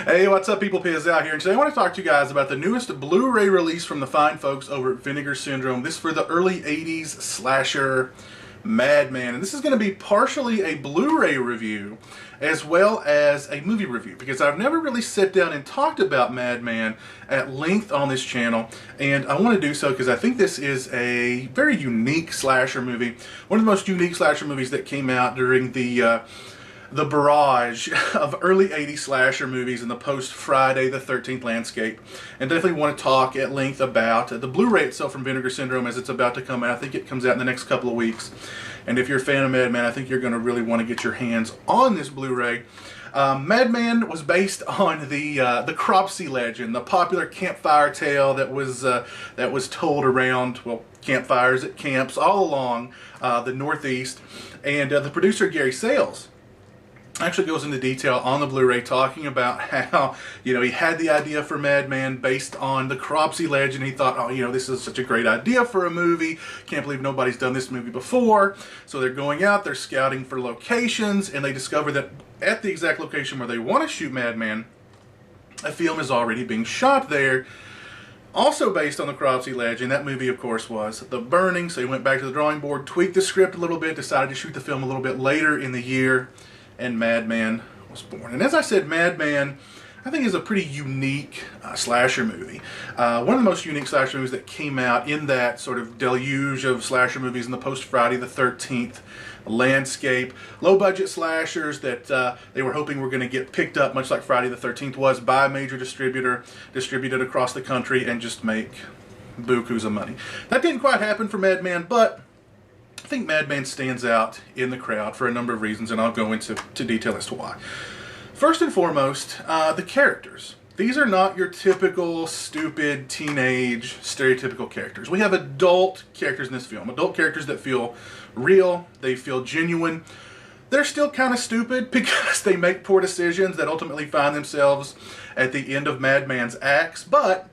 Hey, what's up, people? Piz out here, and today I want to talk to you guys about the newest Blu-ray release from the fine folks over at Vinegar Syndrome. This is for the early 80s slasher Madman, and this is going to be partially a Blu-ray review as well as a movie review, because I've never really sat down and talked about Madman at length on this channel, and I want to do so because I think this is a very unique slasher movie, one of the most unique slasher movies that came out during the barrage of early 80s slasher movies in the post-Friday the 13th landscape. And definitely want to talk at length about the Blu-ray itself from Vinegar Syndrome as it's about to come out. I think it comes out in the next couple of weeks. And if you're a fan of Madman, I think you're going to really want to get your hands on this Blu-ray. Madman was based on the Cropsey legend, the popular campfire tale that was told around, well, campfires at camps all along the Northeast. And the producer, Gary Sales, actually goes into detail on the Blu-ray talking about how, he had the idea for Madman based on the Cropsey legend. He thought, oh, this is such a great idea for a movie. Can't believe nobody's done this movie before. So they're going out, they're scouting for locations, and they discover that at the exact location where they want to shoot Madman, a film is already being shot there. Also based on the Cropsey legend. That movie, of course, was The Burning. So he went back to the drawing board, tweaked the script a little bit, decided to shoot the film a little bit later in the year, and Madman was born. And as I said, Madman, I think, is a pretty unique slasher movie. One of the most unique slasher movies that came out in that sort of deluge of slasher movies in the post-Friday the 13th landscape. Low-budget slashers that they were hoping were going to get picked up, much like Friday the 13th was, by a major distributor, distributed across the country, and just make bukus of money. That didn't quite happen for Madman, but I think Madman stands out in the crowd for a number of reasons, and I'll go into detail as to why. First and foremost, the characters. These are not your typical stupid teenage stereotypical characters. We have adult characters in this film. Adult characters that feel real, they feel genuine. They're still kind of stupid because they make poor decisions that ultimately find themselves at the end of Madman's acts, but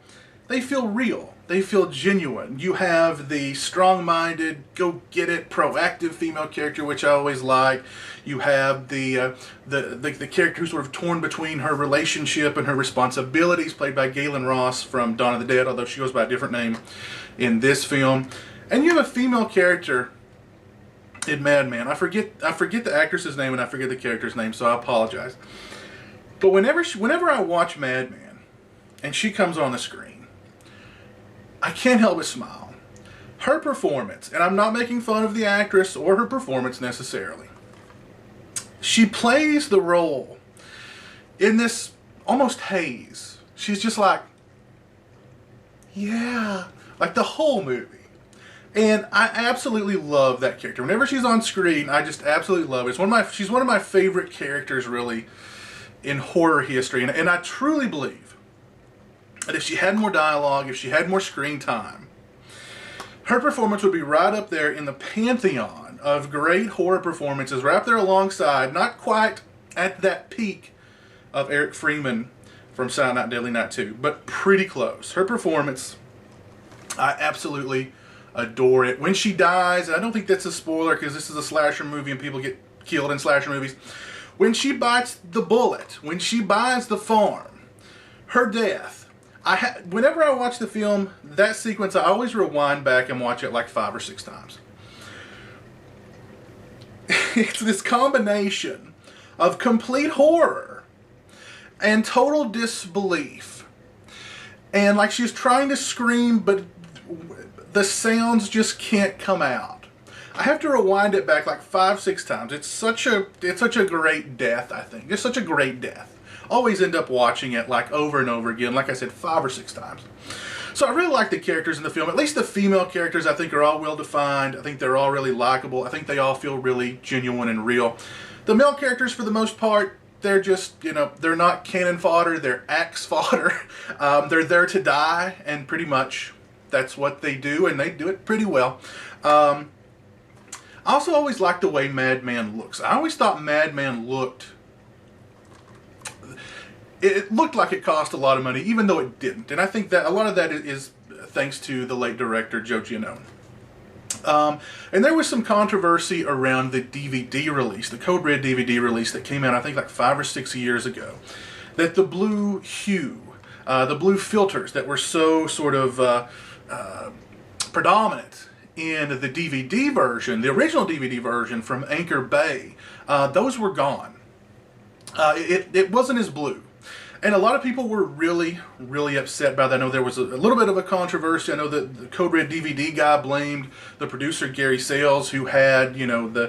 they feel real. They feel genuine. You have the strong-minded, go-get-it, proactive female character, which I always like. You have the character who's sort of torn between her relationship and her responsibilities, played by Galen Ross from Dawn of the Dead, although she goes by a different name in this film. And you have a female character in Madman. I forget the actress's name and I forget the character's name, so I apologize. But whenever I watch Madman and she comes on the screen, I can't help but smile. Her performance, and I'm not making fun of the actress or her performance necessarily, she plays the role in this almost haze. She's just like, yeah, like the whole movie. And I absolutely love that character. Whenever she's on screen, I just absolutely love it. She's one of my favorite characters, really, in horror history. And I truly believe that if she had more dialogue, if she had more screen time, her performance would be right up there in the pantheon of great horror performances, right up there alongside, not quite at that peak of Eric Freeman from Silent Night, Deadly Night 2, but pretty close. Her performance, I absolutely adore it. When she dies, and I don't think that's a spoiler because this is a slasher movie and people get killed in slasher movies, when she bites the bullet, when she buys the farm, her death, whenever I watch the film, that sequence, I always rewind back and watch it like 5 or 6 times. It's this combination of complete horror and total disbelief. And like she's trying to scream, but the sounds just can't come out. I have to rewind it back like 5, 6 times. It's such a great death, I think. It's such a great death. Always end up watching it like over and over again, like I said, 5 or 6 times. So I really like the characters in the film. At least the female characters, I think, are all well defined. I think they're all really likable. I think they all feel really genuine and real. The male characters, for the most part, they're just, they're not cannon fodder, they're axe fodder. They're there to die, and pretty much that's what they do, and they do it pretty well. I also always liked the way Madman looks. I always thought Madman looked like it cost a lot of money, even though it didn't. And I think that a lot of that is thanks to the late director, Joe Giannone. And there was some controversy around the DVD release, the Code Red DVD release that came out, I think, like 5 or 6 years ago. that the blue hue, the blue filters that were so sort of predominant in the DVD version, the original DVD version from Anchor Bay, those were gone. It wasn't as blue. And a lot of people were really, really upset by that. I know there was a little bit of a controversy. I know that the Code Red DVD guy blamed the producer Gary Sales, who had, you know, the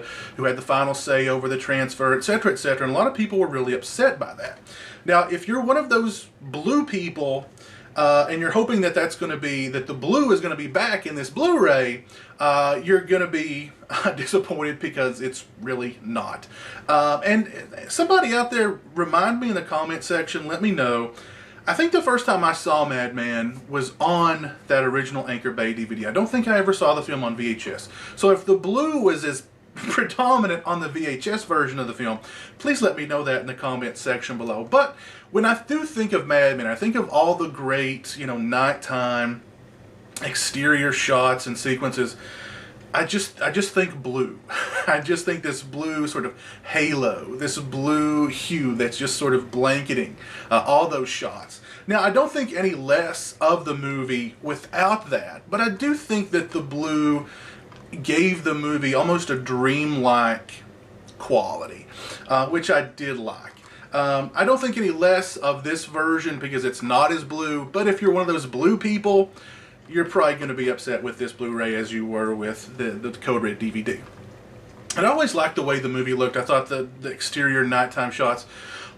final say over the transfer, etc., etc. And a lot of people were really upset by that. Now, if you're one of those blue people, and you're hoping that the blue is going to be back in this Blu-ray, you're going to be disappointed because it's really not. And somebody out there, remind me in the comment section, let me know. I think the first time I saw Madman was on that original Anchor Bay DVD. I don't think I ever saw the film on VHS. So if the blue was as predominant on the VHS version of the film, please let me know that in the comment section below. But when I do think of Madman, I think of all the great, you know, nighttime exterior shots and sequences. I just think blue. I just think this blue sort of halo, this blue hue that's just sort of blanketing all those shots. Now, I don't think any less of the movie without that, but I do think that the blue gave the movie almost a dreamlike quality, which I did like. I don't think any less of this version because it's not as blue, but if you're one of those blue people, you're probably going to be upset with this Blu-ray as you were with the Code Red DVD. And I always liked the way the movie looked. I thought the exterior nighttime shots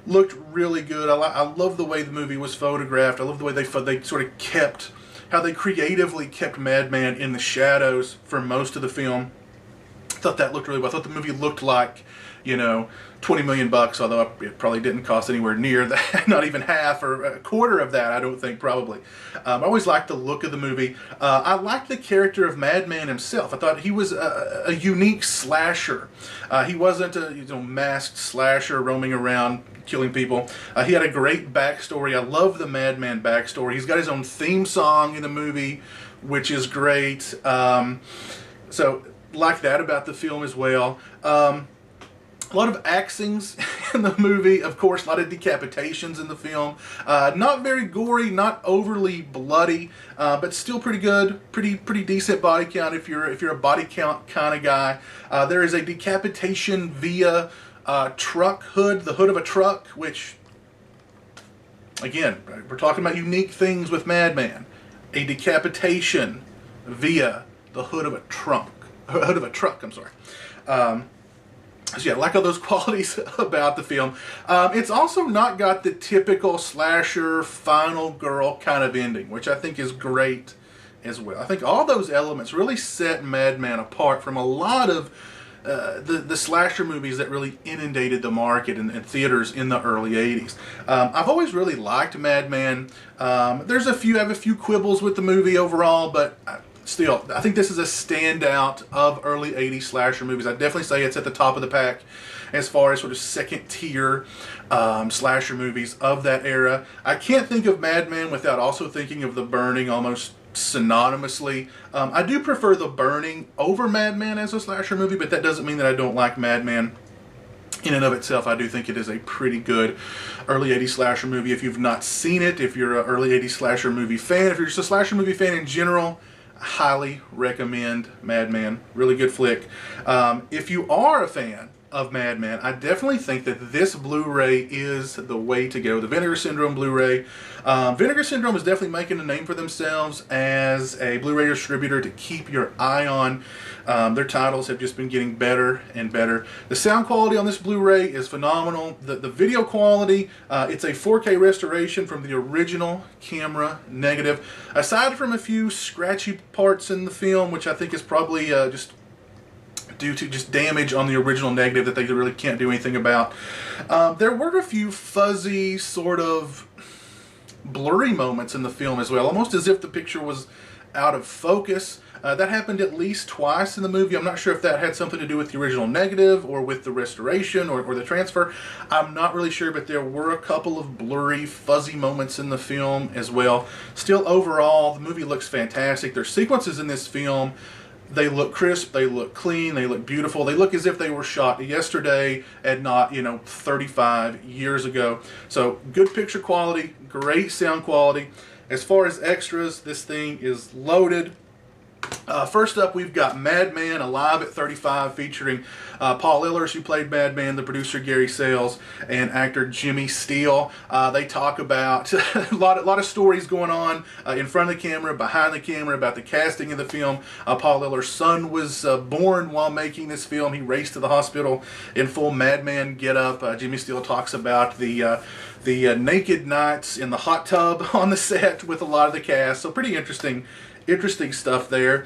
looked really good. I love the way the movie was photographed. I love the way they sort of kept, how they creatively kept Madman in the shadows for most of the film. I thought that looked really well. I thought the movie looked like, you know, 20 million bucks, although it probably didn't cost anywhere near that, not even half or a quarter of that, I don't think, probably. I always liked the look of the movie. I liked the character of Madman himself. I thought he was a unique slasher. He wasn't a masked slasher roaming around killing people. He had a great backstory. I love the Madman backstory. He's got his own theme song in the movie, which is great. So, like that about the film as well. A lot of axings in the movie, of course, a lot of decapitations in the film. Not very gory, not overly bloody, but still pretty good, pretty decent body count if you're a body count kind of guy. There is a decapitation via truck hood, the hood of a truck, which, again, we're talking about unique things with Madman. A decapitation via the hood of a truck, I'm sorry. So yeah, I like all those qualities about the film. It's also not got the typical slasher final girl kind of ending, which I think is great as well. I think all those elements really set Madman apart from a lot of the slasher movies that really inundated the market and theaters in the early 80s. I've always really liked Madman. I have a few quibbles with the movie overall, but still, I think this is a standout of early 80s slasher movies. I'd definitely say it's at the top of the pack as far as sort of second tier slasher movies of that era. I can't think of Madman without also thinking of The Burning almost synonymously. I do prefer The Burning over Madman as a slasher movie, but that doesn't mean that I don't like Madman in and of itself. I do think it is a pretty good early 80s slasher movie. If you've not seen it, if you're an early 80s slasher movie fan, if you're just a slasher movie fan in general, highly recommend Madman. Really good flick. If you are a fan of Madman, I definitely think that this Blu-ray is the way to go. The Vinegar Syndrome Blu-ray. Vinegar Syndrome is definitely making a name for themselves as a Blu-ray distributor to keep your eye on. Their titles have just been getting better and better. The sound quality on this Blu-ray is phenomenal. The video quality, it's a 4K restoration from the original camera negative. Aside from a few scratchy parts in the film, which I think is probably just due to just damage on the original negative that they really can't do anything about. There were a few fuzzy, sort of blurry moments in the film as well, almost as if the picture was out of focus. That happened at least twice in the movie. I'm not sure if that had something to do with the original negative or with the restoration or the transfer. I'm not really sure, but there were a couple of blurry, fuzzy moments in the film as well. Still, overall, the movie looks fantastic. There's sequences in this film They look crisp, they look clean, they look beautiful. They look as if they were shot yesterday and not, 35 years ago. So good picture quality, great sound quality. As far as extras, this thing is loaded. First up, we've got Madman Alive at 35, featuring Paul Ehlers, who played Madman, the producer Gary Sales, and actor Jimmy Steele. They talk about a lot of stories going on in front of the camera, behind the camera, about the casting of the film. Paul Ehlers' son was born while making this film. He raced to the hospital in full Madman getup. Jimmy Steele talks about the naked nights in the hot tub on the set with a lot of the cast. So pretty interesting stuff there.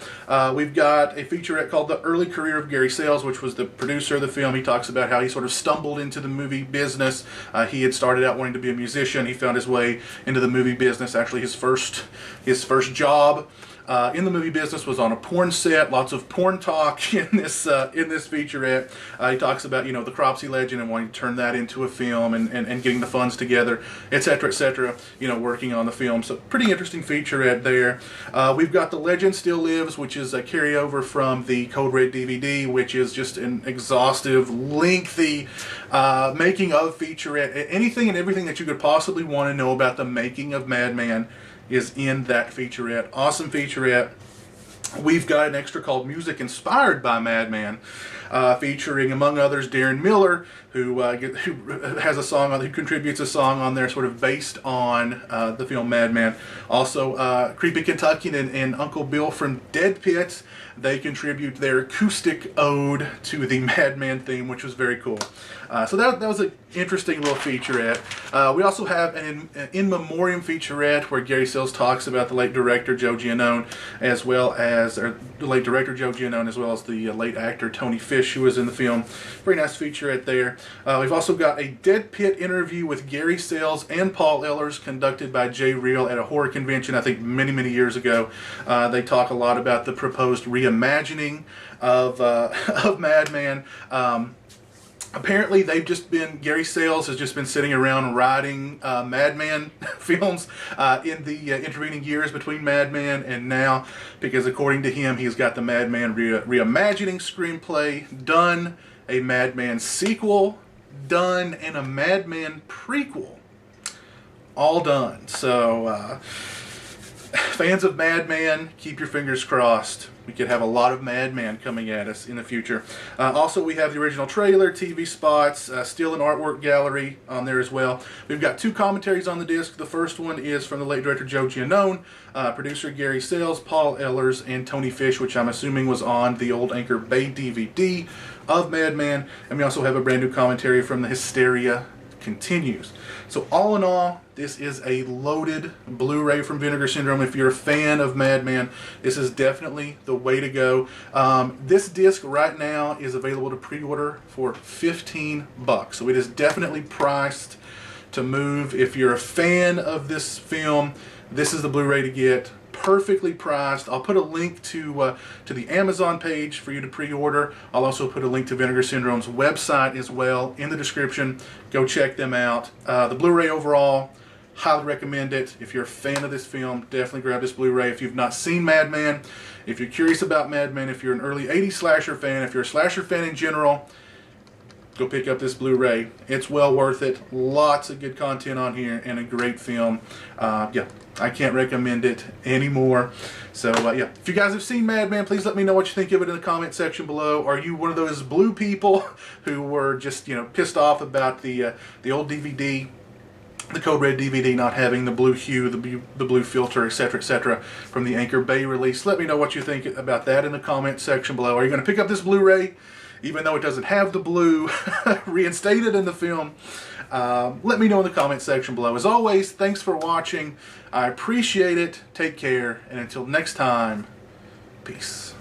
We've got a featurette called The Early Career of Gary Sales, which was the producer of the film. He talks about how he sort of stumbled into the movie business. He had started out wanting to be a musician. He found his way into the movie business. Actually, his first job in the movie business was on a porn set. Lots of porn talk in this featurette. He talks about the Cropsey legend and wanting to turn that into a film and getting the funds together, etc., etc. Working on the film. So pretty interesting featurette there. We've got The Legend Still Lives, which is a carryover from the Code Red DVD, which is just an exhaustive, lengthy making of featurette. Anything and everything that you could possibly want to know about the making of Madman is in that featurette. Awesome featurette. We've got an extra called Music Inspired by Madman, featuring, among others, Darren Miller, who has a song who contributes a song on there sort of based on the film Madman. Also, Creepy Kentuckian and Uncle Bill from Dead Pits, they contribute their acoustic ode to the Madman theme, which was very cool. So that was an interesting little featurette. We also have an in memoriam featurette where Gary Sales talks about the late director Joe Giannone, as well as the late late actor Tony Fish, who was in the film. Very nice featurette there. We've also got a Dead Pit interview with Gary Sales and Paul Ehlers, conducted by Jay Reel at a horror convention, I think many years ago. They talk a lot about the proposed reimagining of Madman. Apparently, Gary Sales has just been sitting around writing Madman films in the intervening years between Madman and now, because according to him, he's got the Madman reimagining screenplay done, a Madman sequel done, and a Madman prequel all done. So, fans of Madman, keep your fingers crossed. We could have a lot of Madman coming at us in the future. Also, we have the original trailer, TV spots, still an artwork gallery on there as well. We've got 2 commentaries on the disc. The first one is from the late director Joe Giannone, producer Gary Sales, Paul Ehlers, and Tony Fish, which I'm assuming was on the old Anchor Bay DVD of Madman. And we also have a brand new commentary from the Hysteria Continues. So all in all, this is a loaded Blu-ray from Vinegar Syndrome. If you're a fan of Madman, this is definitely the way to go. This disc right now is available to pre-order for $15. So it is definitely priced to move. If you're a fan of this film, this is the Blu-ray to get. Perfectly priced. I'll put a link to the Amazon page for you to pre-order. I'll also put a link to Vinegar Syndrome's website as well in the description. Go check them out. The Blu-ray overall, highly recommend it. If you're a fan of this film, definitely grab this Blu-ray. If you've not seen Madman, if you're curious about Madman, if you're an early 80s slasher fan, if you're a slasher fan in general, go pick up this Blu-ray. It's well worth it. Lots of good content on here and a great film. Yeah, I can't recommend it anymore. So yeah, if you guys have seen Madman, please let me know what you think of it in the comment section below. Are you one of those blue people who were just pissed off about the old DVD, the Code Red DVD, not having the blue hue, the blue filter, etc., from the Anchor Bay release? Let me know what you think about that in the comment section below. Are you going to pick up this Blu-ray, even though it doesn't have the blue reinstated in the film? Let me know in the comment section below. As always, thanks for watching. I appreciate it. Take care, and until next time, peace.